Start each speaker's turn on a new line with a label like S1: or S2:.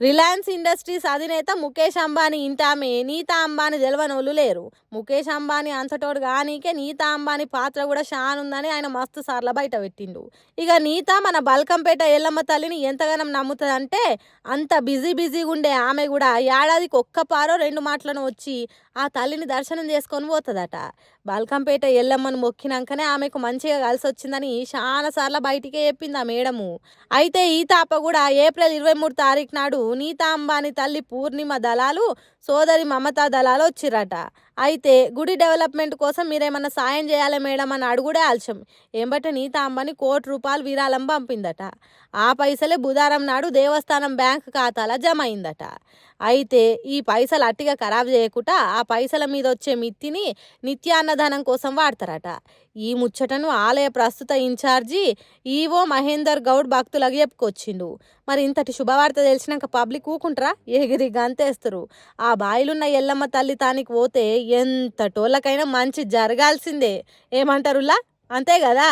S1: Reliance industries అధినేత ముఖేష్ అంబానీ ఇంటామె నీతా అంబానీ తెలవనోళ్ళు లేరు. ముఖేష్ అంబానీ అంతటోడు గానీకే నీతా అంబానీ పాత్ర కూడా షానుందని ఆయన మస్తు సార్లు బయట పెట్టిండు. ఇక నీతా మన బల్కంపేట ఎల్లమ్మ తల్లిని ఎంతగానం నమ్ముతుందంటే అంత బిజీగా ఉండే ఆమె కూడా ఏడాదికి ఒక్కపారో రెండు మాటలను వచ్చి ఆ తల్లిని దర్శనం చేసుకొని పోతుందట. బల్కంపేట ఎల్లమ్మను మొక్కినాకనే ఆమెకు మంచిగా కలిసి వచ్చిందని చాలా సార్లు బయటికే చెప్పింది ఆ మేడము. అయితే ఈ తాప కూడా ఏప్రిల్ 23 తారీఖు నాడు నీతా అంబానీ తల్లి పూర్ణిమ దళాలు సోదరి మమతా దళాలు వచ్చిరట. అయితే గుడి డెవలప్మెంట్ కోసం మీరేమన్నా సాయం చేయాలి మేడం అని అడుగుడే ఆలస్యం. ఏంబట్టే నీతా అంబానీ ₹1,00,00,000 విరాళం పంపిందట. ఆ పైసలే బుధవారం నాడు దేవస్థానం బ్యాంక్ ఖాతాలో జమ అయిందట. అయితే ఈ పైసలు అట్టిగా ఖరాబ్ చేయకుండా ఆ పైసల మీద వచ్చే మిత్తిని నిత్యాన్నదానం కోసం వాడతారట. ఈ ముచ్చటను ఆలయ ప్రస్తుత ఇన్ఛార్జి ఈవో మహేందర్ గౌడ్ భక్తులకు చెప్పుకొచ్చిండు. మరి ఇంతటి శుభవార్త తెలిసినాక పబ్లిక్ ఊకుంటారా? ఎగిరి గంతేస్తారు. ఆ బాయిలున్న ఎల్లమ్మ తల్లి తానికి పోతే ఎంత టోళ్ళకైనా మంచి జరగాల్సిందే. ఏమంటారులా? అంతే కదా.